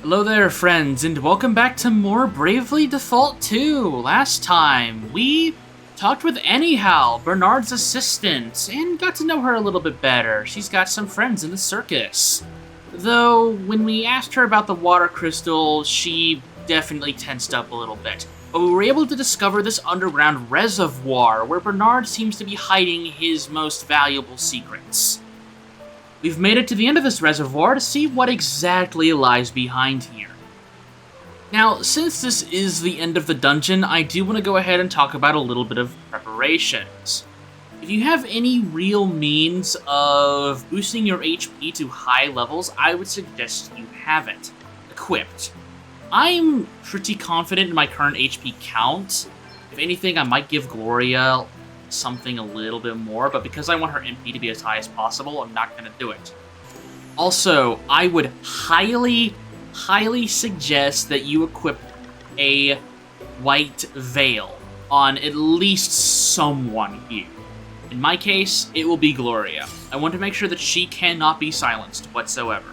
Hello there, friends, and welcome back to more Bravely Default 2. Last time, we talked with Anyhow, Bernard's assistant, and got to know her a little bit better. She's got some friends in the circus. Though, when we asked her about the water crystal, she definitely tensed up a little bit. But we were able to discover this underground reservoir where Bernard seems to be hiding his most valuable secrets. We've made it to the end of this reservoir to see what exactly lies behind here. Now, since this is the end of the dungeon, I do want to go ahead and talk about a little bit of preparations. If you have any real means of boosting your HP to high levels, I would suggest you have it equipped. I'm pretty confident in my current HP count. If anything, I might give Gloria something a little bit more, but because I want her MP to be as high as possible, I'm not going to do it. Also, I would highly suggest that you equip a white veil on at least someone here. In my case, it will be Gloria. I want to make sure that she cannot be silenced whatsoever.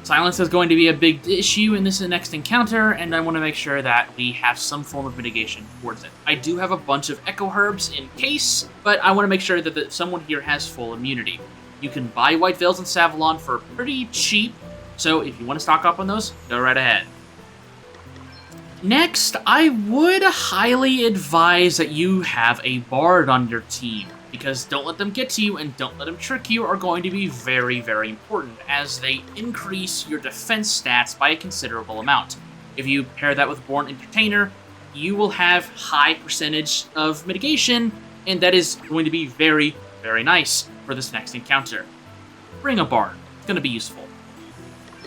Silence is going to be a big issue in this next encounter, and I want to make sure that we have some form of mitigation towards it. I do have a bunch of Echo Herbs in case, but I want to make sure that someone here has full immunity. You can buy White Veils in Savalon for pretty cheap, so if you want to stock up on those, go right ahead. Next, I would highly advise that you have a Bard on your team, because don't let them get to you and don't let them trick you are going to be very, very important, as they increase your defense stats by a considerable amount. If you pair that with Born Entertainer, you will have high percentage of mitigation, and that is going to be very, very nice for this next encounter. Bring a Bard. It's going to be useful.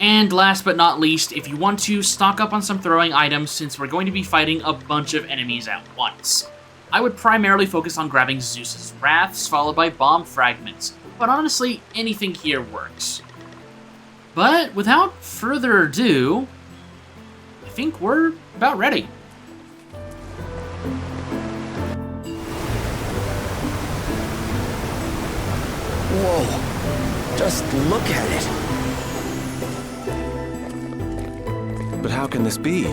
And last but not least, if you want to stock up on some throwing items, since we're going to be fighting a bunch of enemies at once. I would primarily focus on grabbing Zeus's Wraths, followed by Bomb Fragments, but honestly, anything here works. But without further ado, I think we're about ready. Whoa, just look at it. But how can this be?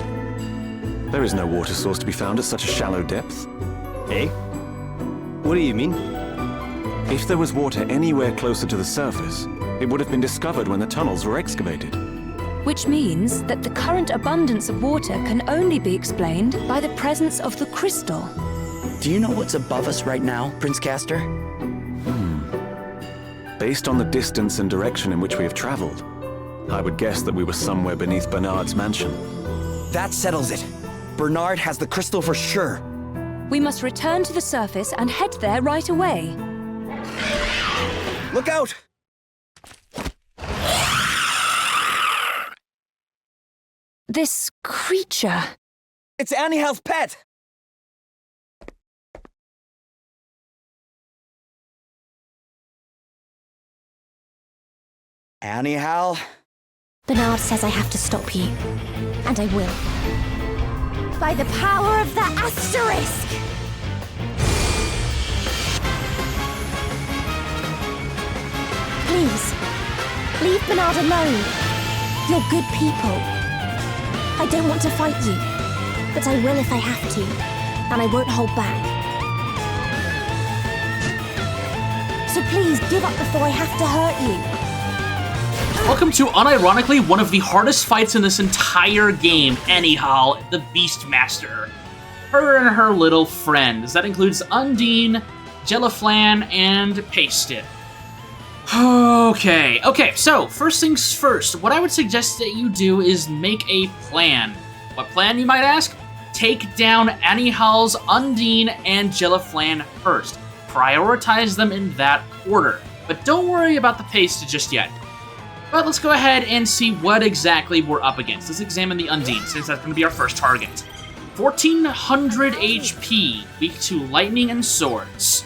There is no water source to be found at such a shallow depth. Eh? What do you mean? If there was water anywhere closer to the surface, it would have been discovered when the tunnels were excavated. Which means that the current abundance of water can only be explained by the presence of the crystal. Do you know what's above us right now, Prince Castor? Based on the distance and direction in which we have traveled, I would guess that we were somewhere beneath Bernard's mansion. That settles it. Bernard has the crystal for sure. We must return to the surface and head there right away. Look out! This creature... It's Anyhal's pet! Anyhal? Bernard says I have to stop you. And I will. By the power of the asterisk! Please, leave Bernard alone. You're good people. I don't want to fight you, but I will if I have to, and I won't hold back. So please, give up before I have to hurt you. Welcome to, unironically, one of the hardest fights in this entire game, Anyhow, the Beastmaster. Her and her little friends. That includes Undine, Jellyflan, and Pasted. Okay, so, first things first, what I would suggest that you do is make a plan. What plan, you might ask? Take down Anyhal's Undine and Jellyflan first. Prioritize them in that order. But don't worry about the Pasted just yet. But let's go ahead and see what exactly we're up against. Let's examine the Undine, since that's going to be our first target. 1400 HP, weak to lightning and swords.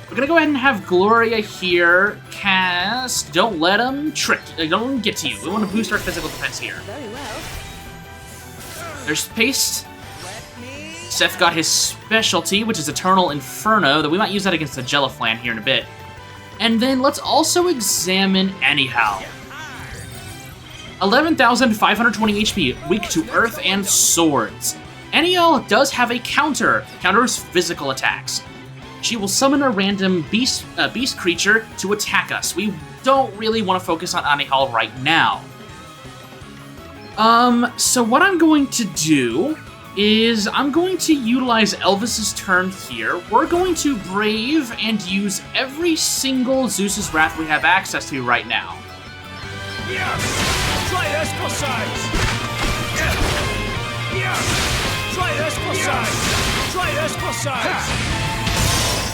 We're going to go ahead and have Gloria here cast Don't Let Them Trick. Don't let them get to you. We want to boost our physical defense here. Very well. There's Paste. Seth got his specialty, which is Eternal Inferno, though we might use that against the Jellyflan here in a bit. And then let's also examine Anyhow. 11,520 HP, weak to earth and swords. NEL does have a counter. Counters physical attacks. She will summon a random beast creature to attack us. We don't really want to focus on Anihal right now. So what I'm going to do is I'm going to utilize Elvis's turn here. We're going to Brave and use every single Zeus's Wrath we have access to right now. Yes! Try Escosides! Yes! Try Escosides! Try Escosides!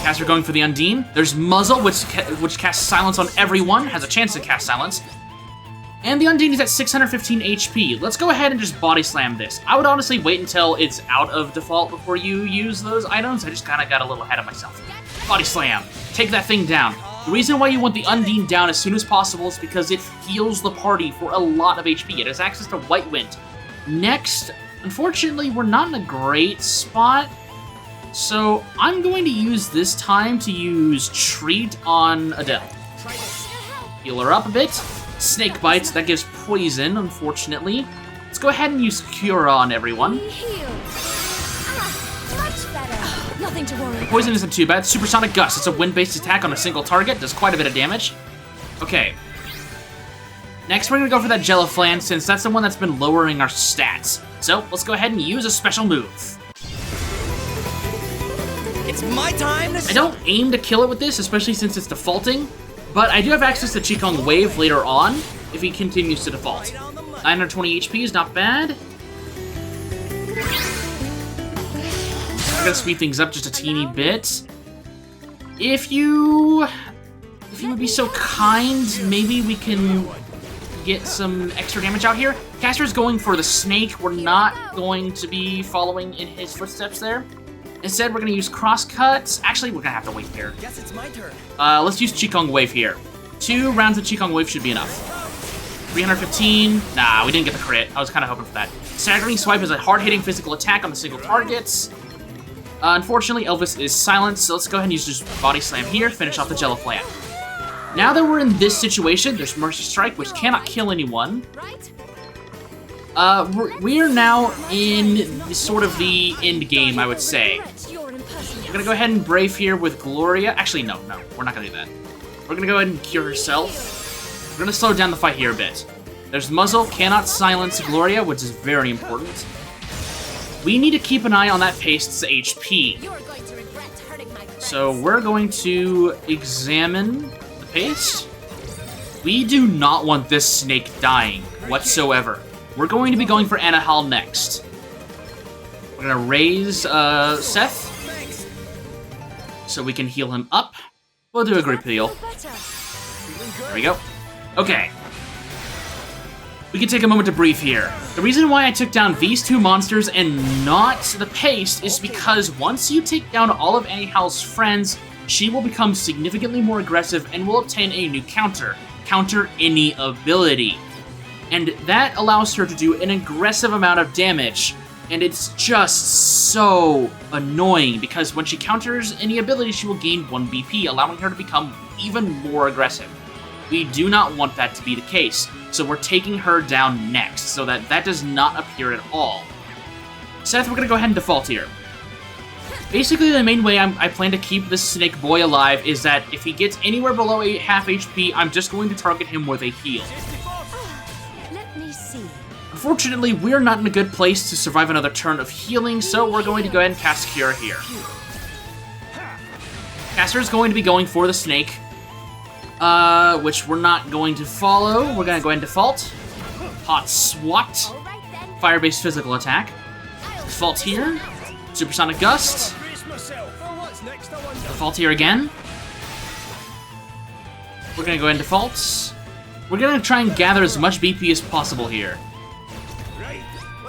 Caster going for the Undine. There's Muzzle, which casts Silence on everyone, has a chance to cast Silence. And the Undine is at 615 HP. Let's go ahead and just Body Slam this. I would honestly wait until it's out of default before you use those items. I just kind of got a little ahead of myself. Body Slam. Take that thing down. The reason why you want the Undine down as soon as possible is because it heals the party for a lot of HP. It has access to White Wind. Next, unfortunately, we're not in a great spot. So I'm going to use this time to use Treat on Adele. Heal her up a bit. Snake Bites, that gives poison, unfortunately. Let's go ahead and use Cure on everyone. Much better. Nothing to worry. Poison isn't too bad. Supersonic Gust, it's a wind-based attack on a single target, does quite a bit of damage. Okay. Next, we're gonna go for that Jellyflan, since that's the one that's been lowering our stats. So, let's go ahead and use a special move. It's my time to... I don't aim to kill it with this, especially since it's defaulting, but I do have access to Qigong Wave later on, if he continues to default. 920 HP is not bad. I'm gonna speed things up just a teeny bit. If you would be so kind, maybe we can get some extra damage out here. Caster's going for the snake. We're not going to be following in his footsteps there. Instead, we're gonna use Crosscuts. Actually, we're gonna have to wait here. Guess it's my turn. Let's use Qigong Wave here. 2 rounds of Qigong Wave should be enough. 315. Nah, we didn't get the crit. I was kind of hoping for that. Staggering Swipe is a hard-hitting physical attack on the single targets. Unfortunately, Elvis is silenced, so let's go ahead and use just Body Slam here, finish off the Jellyflan. Now that we're in this situation, there's Mercy Strike, which cannot kill anyone. We are now in sort of the end game, I would say. We're gonna go ahead and Brave here with Gloria. Actually, no, we're not gonna do that. We're gonna go ahead and cure herself. We're gonna slow down the fight here a bit. There's Muzzle, cannot silence Gloria, which is very important. We need to keep an eye on that Paste's HP. So we're going to examine the Paste. We do not want this snake dying whatsoever. We're going to be going for Anihal next. We're gonna raise Seth so we can heal him up. We'll do a group heal. There we go. Okay. We can take a moment to breathe here. The reason why I took down these two monsters and not the Paste is because once you take down all of Anihal's friends, she will become significantly more aggressive and will obtain a new counter. Counter any ability. And that allows her to do an aggressive amount of damage. And it's just so annoying because when she counters any ability, she will gain 1 BP, allowing her to become even more aggressive. We do not want that to be the case, so we're taking her down next, so that that does not appear at all. Seth, we're gonna go ahead and default here. Basically, the main way I plan to keep this snake boy alive is that if he gets anywhere below half HP, I'm just going to target him with a heal. Let me see. Unfortunately, we're not in a good place to survive another turn of healing, so we're going to go ahead and cast Cure here. Caster is going to be going for the snake, which we're not going to follow. We're going to go ahead and default. Hot Swat. Fire-based physical attack. Default here. Supersonic Gust. Default here again. We're going to go ahead and default. We're going to try and gather as much BP as possible here.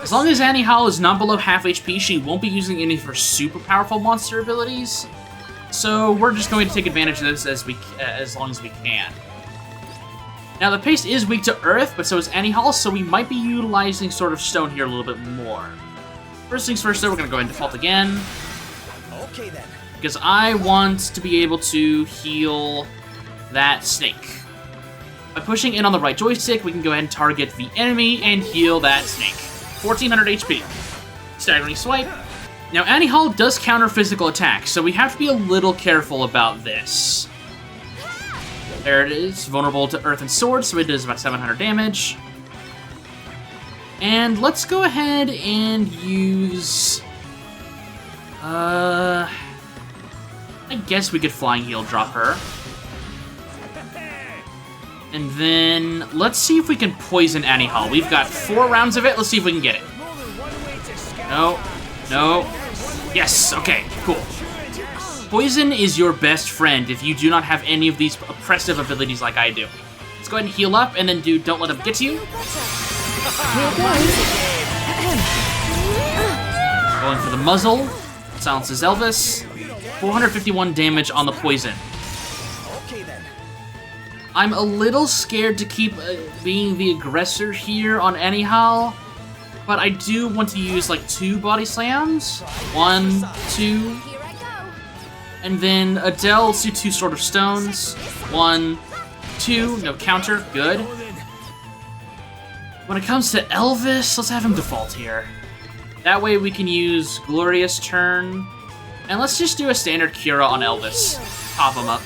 As long as Anihal is not below half HP, she won't be using any of her super powerful monster abilities. So we're just going to take advantage of this as long as we can. Now the Paste is weak to Earth, but so is Anihal, so we might be utilizing Sword of Stone here a little bit more. First things first, though, we're going to go ahead and default again. Okay then. Because I want to be able to heal that snake. By pushing in on the right joystick, we can go ahead and target the enemy and heal that snake. 1400 HP. Staggering swipe. Now, Annie Hall does counter physical attacks, so we have to be a little careful about this. There it is, vulnerable to Earth and Sword, so it does about 700 damage. And let's go ahead and use... I guess we could Flying Heal drop her. And then, let's see if we can poison Annie Hall. We've got 4 rounds of it, let's see if we can get it. No, no. Yes, okay, cool. Poison is your best friend if you do not have any of these oppressive abilities like I do. Let's go ahead and heal up, and then do Don't Let Him Get to You. Going for the muzzle. Silences Elvis. 451 damage on the poison. I'm a little scared to keep being the aggressor here on Annie Hall, but I do want to use like 2 body slams. 1, 2. And then Adele, let's do 2 Sword of Stones. 1, 2, no counter, good. When it comes to Elvis, let's have him default here. That way we can use Glorious Turn. And let's just do a standard Cura on Elvis. Pop him up.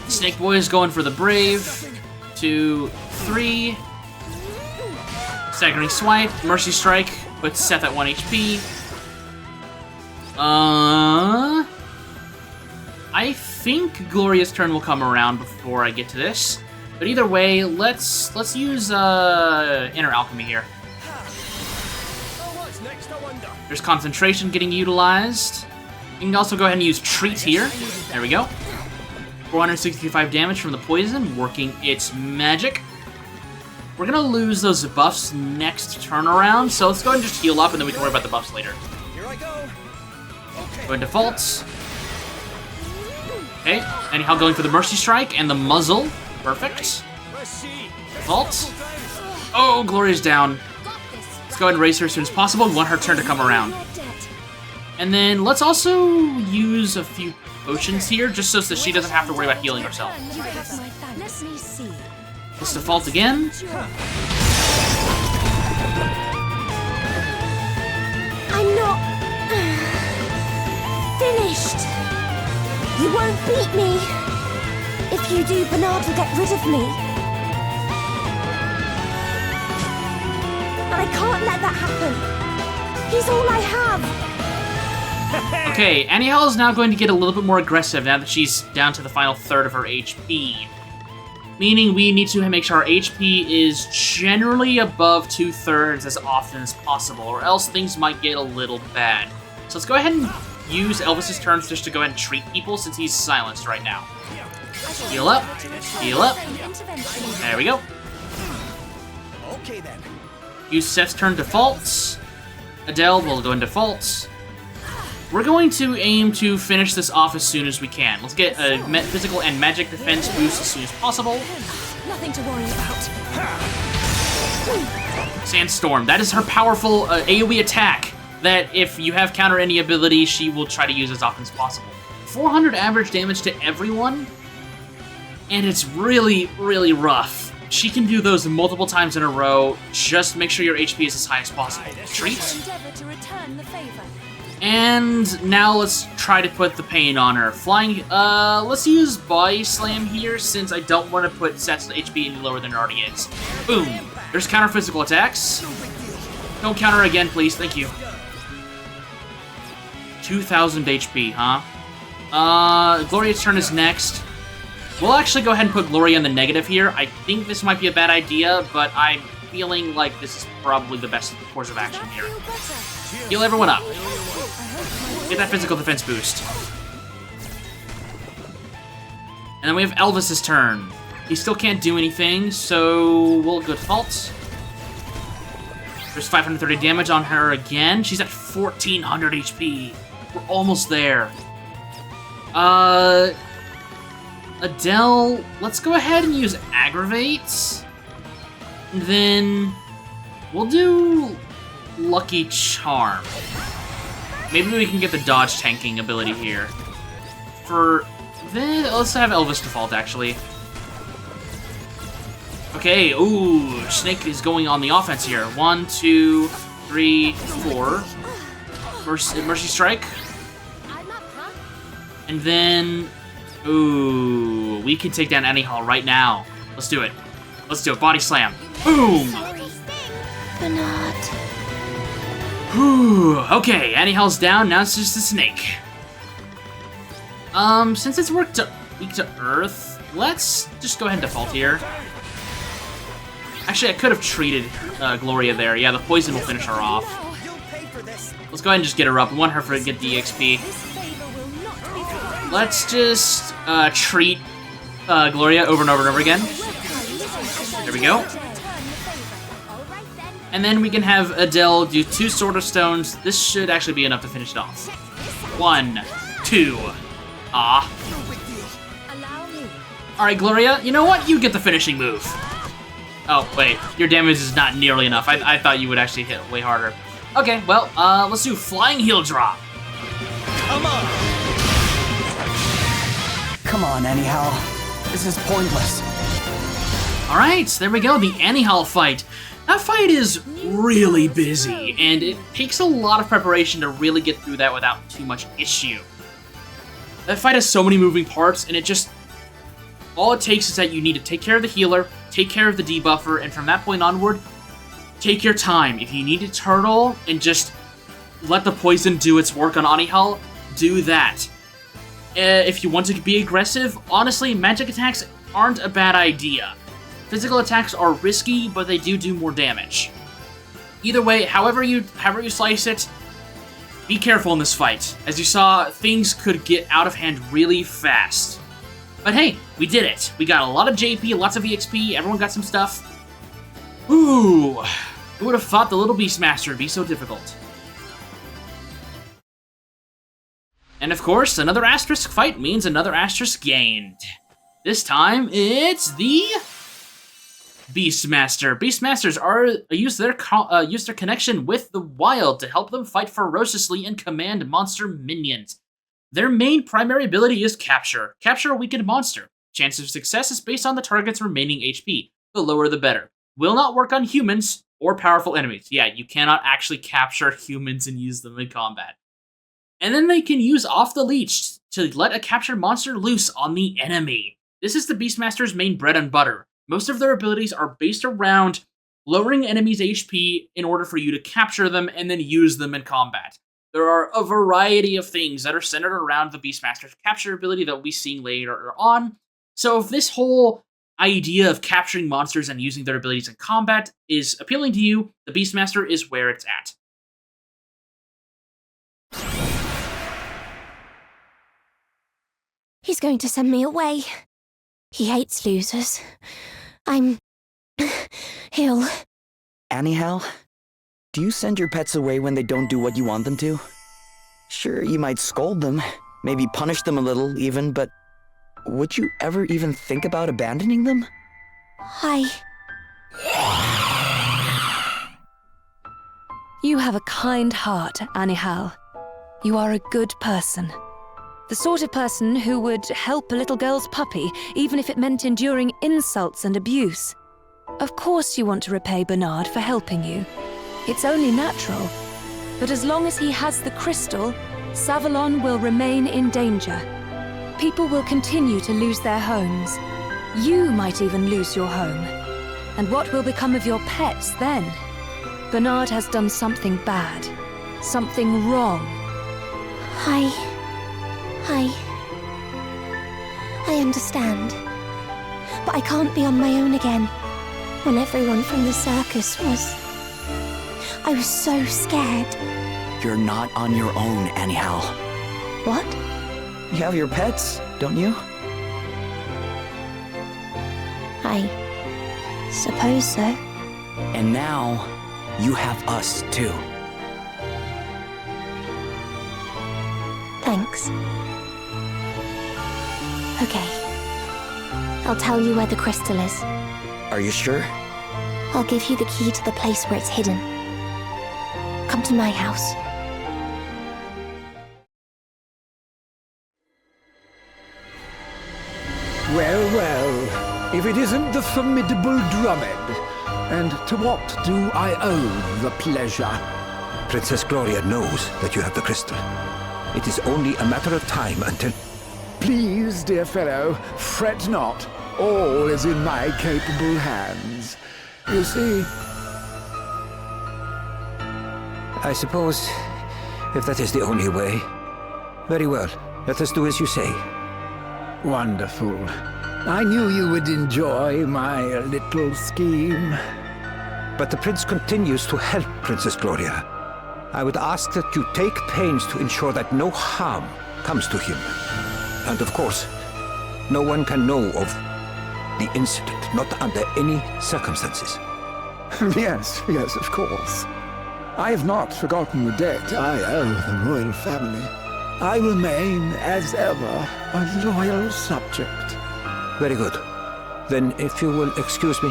Snake Boy is going for the Brave. 2, 3. Staggering Swipe, Mercy Strike, puts Seth at 1 HP. I think Glorious Turn will come around before I get to this. But either way, let's use Inner Alchemy here. There's Concentration getting utilized. You can also go ahead and use Treat here. There we go. 465 damage from the poison, working its magic. We're gonna lose those buffs next turn around, so let's go ahead and just heal up and then we can worry about the buffs later. Here I go. Go ahead, defaults. Okay, anyhow, going for the Mercy Strike and the muzzle. Perfect. Let's see. Default. Oh, Gloria's down. Let's go ahead and raise her as soon as possible. We want her turn to come around. And then let's also use a few potions here, just so that she doesn't have to worry about healing herself. Let's default again. I'm not finished. You won't beat me. If you do, Bernard will get rid of me. And I can't let that happen. He's all I have. Okay, Annie Hall is now going to get a little bit more aggressive now that she's down to the final third of her HP. Meaning we need to make sure our HP is generally above 2/3 as often as possible, or else things might get a little bad. So let's go ahead and use Elvis's turns just to go ahead and treat people since he's silenced right now. Heal up, heal up. There we go. Okay then. Use Seth's turn defaults. Adele will go in defaults. We're going to aim to finish this off as soon as we can. Let's get a physical and magic defense boost as soon as possible. Nothing to worry about. Sandstorm. That is her powerful AoE attack that if you have counter any ability, she will try to use as often as possible. 400 average damage to everyone, and it's really, really rough. She can do those multiple times in a row. Just make sure your HP is as high as possible. Treat. And now let's try to put the pain on her. Flying, let's use Body Slam here since I don't want to put Seth's HP any lower than it already is. Boom. There's counter physical attacks. Don't counter again, please. Thank you. 2,000 HP, huh? Gloria's turn is next. We'll actually go ahead and put Gloria in the negative here. I think this might be a bad idea, but I'm feeling like this is probably the best course of action here. Heal everyone up. Get that physical defense boost. And then we have Elvis's turn. He still can't do anything, so we'll go default. There's 530 damage on her again. She's at 1,400 HP. We're almost there. Adele, let's go ahead and use Aggravate. And then we'll do Lucky Charm. Maybe we can get the dodge tanking ability here. For let's have Elvis default, actually. Okay, ooh, Snake is going on the offense here. 1, 2, 3, 4. Mercy Strike. And then, ooh, we can take down Anyhow right now. Let's do it. Let's do it. Body Slam. Boom! Bernard. Whew. Okay, Anyhow's down. Now it's just the Snake. Since it's weak to Earth, let's just go ahead and default here. Actually, I could have treated Gloria there. Yeah, the poison will finish her off. Let's go ahead and just get her up. We want her to get the XP. Let's just treat Gloria over and over and over again. There we go. And then we can have Adele do 2 Sword of Stones. This should actually be enough to finish it off. 1, 2. Ah. Alright, Gloria, you know what? You get the finishing move. Oh, wait. Your damage is not nearly enough. I thought you would actually hit way harder. Okay, well, let's do Flying Heel Drop. Come on! Come on, Anyhow. This is pointless. Alright, there we go, the Anyhow fight. That fight is really busy, and it takes a lot of preparation to really get through that without too much issue. That fight has so many moving parts, and all it takes is that you need to take care of the healer, take care of the debuffer, and from that point onward, take your time. If you need to turtle and just let the poison do its work on Anyhow, do that. If you want to be aggressive, honestly, magic attacks aren't a bad idea. Physical attacks are risky, but they do more damage. Either way, however you slice it, be careful in this fight. As you saw, things could get out of hand really fast. But hey, we did it. We got a lot of JP, lots of EXP, everyone got some stuff. Ooh, who would have thought the Little Beastmaster would be so difficult? And of course, another asterisk fight means another asterisk gained. This time, it's the Beastmaster. Beastmasters use their connection with the wild to help them fight ferociously and command monster minions. Their main primary ability is Capture. Capture a weakened monster. Chance of success is based on the target's remaining HP. The lower the better. Will not work on humans or powerful enemies. Yeah, you cannot actually capture humans and use them in combat. And then they can use Off the Leech to let a captured monster loose on the enemy. This is the Beastmaster's main bread and butter. Most of their abilities are based around lowering enemies' HP in order for you to capture them and then use them in combat. There are a variety of things that are centered around the Beastmaster's capture ability that we'll be seeing later on. So if this whole idea of capturing monsters and using their abilities in combat is appealing to you, the Beastmaster is where it's at. He's going to send me away. He hates losers. I'm... He'll... Anyhow, do you send your pets away when they don't do what you want them to? Sure, you might scold them, maybe punish them a little even, but would you ever even think about abandoning them? You have a kind heart, Anyhow. You are a good person. The sort of person who would help a little girl's puppy, even if it meant enduring insults and abuse. Of course you want to repay Bernard for helping you. It's only natural. But as long as he has the crystal, Savalon will remain in danger. People will continue to lose their homes. You might even lose your home. And what will become of your pets then? Bernard has done something bad. Something wrong. I understand. But I can't be on my own again. When everyone from the circus was... I was so scared. You're not on your own, Anyhow. What? You have your pets, don't you? I suppose so. And now, you have us too. Thanks. Okay. I'll tell you where the crystal is. Are you sure? I'll give you the key to the place where it's hidden. Come to my house. Well, well, if it isn't the formidable Drummond, and to what do I owe the pleasure? Princess Gloria knows that you have the crystal. It is only a matter of time until... Please, dear fellow, fret not. All is in my capable hands. You see... I suppose, if that is the only way... Very well, let us do as you say. Wonderful. I knew you would enjoy my little scheme. But the prince continues to help Princess Gloria. I would ask that you take pains to ensure that no harm comes to him. And of course, no one can know of the incident, not under any circumstances. Yes, of course. I have not forgotten the debt I owe the royal family. I remain, as ever, a loyal subject. Very good. Then, if you will excuse me...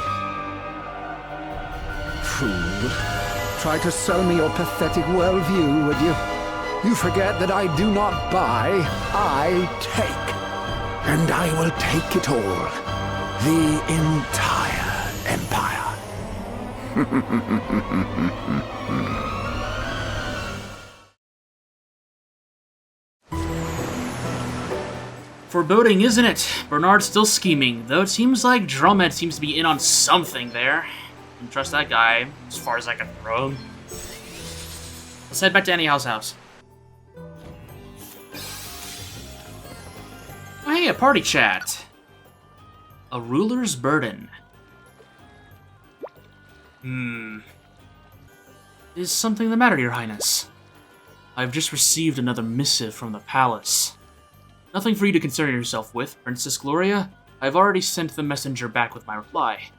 Fool. Try to sell me your pathetic worldview, would you? You forget that I do not buy, I take. And I will take it all. The entire empire. Foreboding, isn't it? Bernard's still scheming, though it seems like Drummond seems to be in on something there. Don't trust that guy, as far as I can throw him. Let's head back to Anyhow's house. Oh, hey, a party chat. A ruler's burden. Is something the matter, Your Highness? I've just received another missive from the palace. Nothing for you to concern yourself with, Princess Gloria. I've already sent the messenger back with my reply.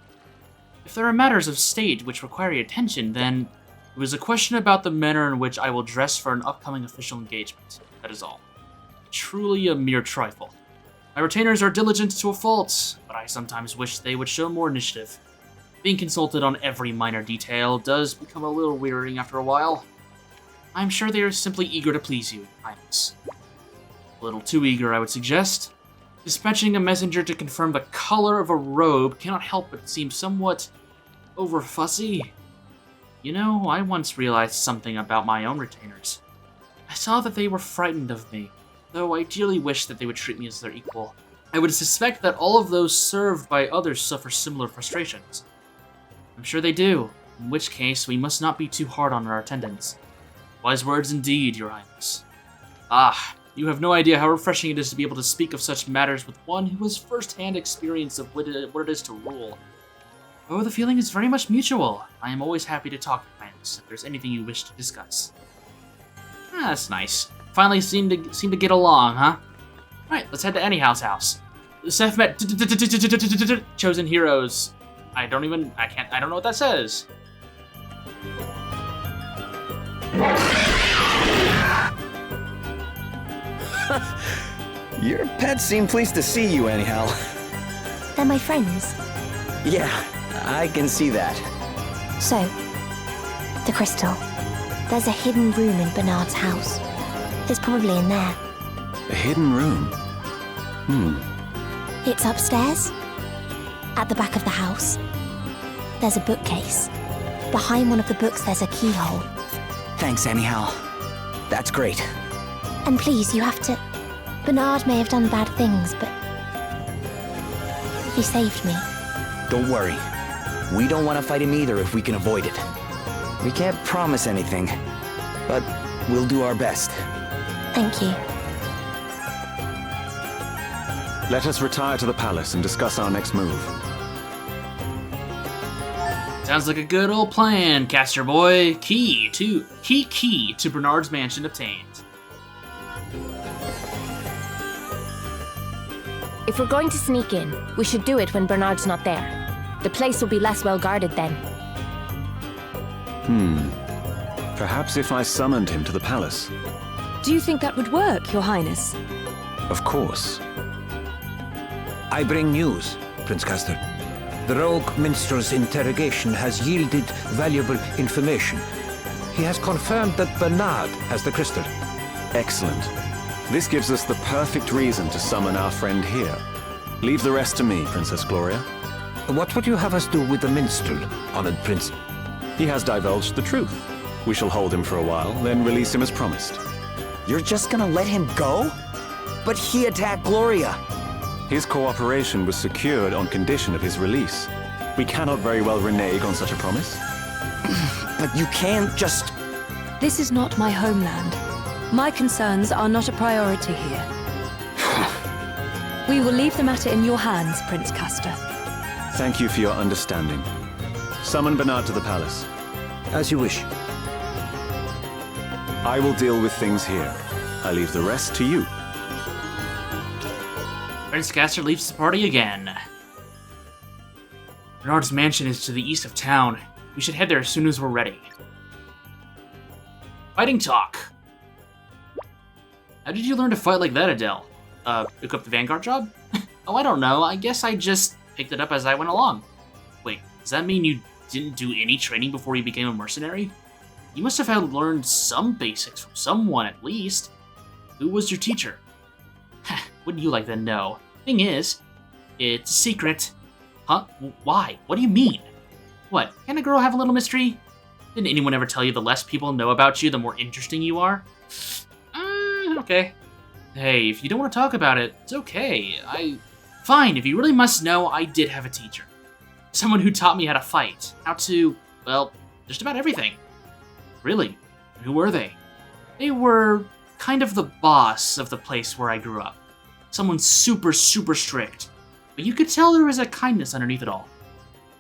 If there are matters of state which require your attention, then it was a question about the manner in which I will dress for an upcoming official engagement. That is all. Truly a mere trifle. My retainers are diligent to a fault, but I sometimes wish they would show more initiative. Being consulted on every minor detail does become a little wearying after a while. I'm sure they are simply eager to please you, Your Highness. A little too eager, I would suggest. Dispatching a messenger to confirm the color of a robe cannot help but seem somewhat over-fussy. You know, I once realized something about my own retainers. I saw that they were frightened of me, though I dearly wish that they would treat me as their equal. I would suspect that all of those served by others suffer similar frustrations. I'm sure they do, in which case we must not be too hard on our attendants. Wise words indeed, Your Highness. Ah, you have no idea how refreshing it is to be able to speak of such matters with one who has first-hand experience of what it is to rule. Oh, the feeling is very much mutual. I am always happy to talk, Your Highness, if there's anything you wish to discuss. Ah, that's nice. Finally seem to get along, huh? Alright, let's head to Anyhow's house. Seth met chosen heroes. I don't know what that says. Your pets seem pleased to see you, anyhow. They're my friends. Yeah, I can see that. So, the crystal. There's a hidden room in Bernard's house. It's probably in there. A hidden room? It's upstairs. At the back of the house. There's a bookcase. Behind one of the books there's a keyhole. Thanks, anyhow. That's great. And please, you have to... Bernard may have done bad things, but... he saved me. Don't worry. We don't want to fight him either if we can avoid it. We can't promise anything, but we'll do our best. Thank you. Let us retire to the palace and discuss our next move. Sounds like a good old plan, Caster Boy. Key to Bernard's mansion obtained. If we're going to sneak in, we should do it when Bernard's not there. The place will be less well guarded then. Perhaps if I summoned him to the palace. Do you think that would work, Your Highness? Of course. I bring news, Prince Castor. The rogue minstrel's interrogation has yielded valuable information. He has confirmed that Bernard has the crystal. Excellent. This gives us the perfect reason to summon our friend here. Leave the rest to me, Princess Gloria. What would you have us do with the minstrel, honored prince? He has divulged the truth. We shall hold him for a while, then release him as promised. You're just gonna let him go? But he attacked Gloria. His cooperation was secured on condition of his release. We cannot very well renege on such a promise. But you can't just... This is not my homeland. My concerns are not a priority here. We will leave the matter in your hands, Prince Castor. Thank you for your understanding. Summon Bernard to the palace. As you wish. I will deal with things here. I leave the rest to you. Prince Castor leaves the party again. Bernard's mansion is to the east of town. We should head there as soon as we're ready. Fighting talk. How did you learn to fight like that, Adele? Pick up the Vanguard job? Oh, I don't know. I guess I just picked it up as I went along. Wait, does that mean you didn't do any training before you became a mercenary? You must have had learned some basics from someone at least. Who was your teacher? Wouldn't you like to know? Thing is, it's a secret. Huh? Why? What do you mean? What, can a girl have a little mystery? Didn't anyone ever tell you the less people know about you, the more interesting you are? Okay. Hey, if you don't want to talk about it, it's okay. Fine, if you really must know, I did have a teacher. Someone who taught me how to fight. How to, well, just about everything. Really? Who were they? They were kind of the boss of the place where I grew up. Someone super, super strict. But you could tell there was a kindness underneath it all.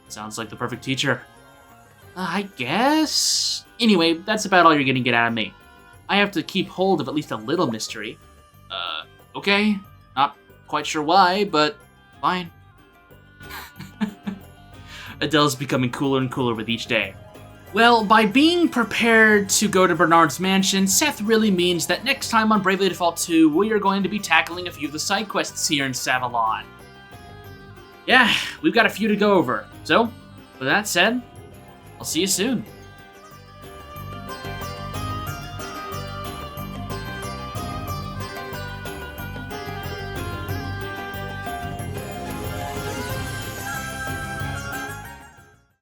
Sounds like the perfect teacher. I guess? Anyway, that's about all you're gonna get out of me. I have to keep hold of at least a little mystery. Okay. Not quite sure why, but fine. Adele's becoming cooler and cooler with each day. Well, by being prepared to go to Bernard's mansion, Seth really means that next time on Bravely Default 2, we are going to be tackling a few of the side quests here in Savalon. Yeah, we've got a few to go over. So, with that said, I'll see you soon.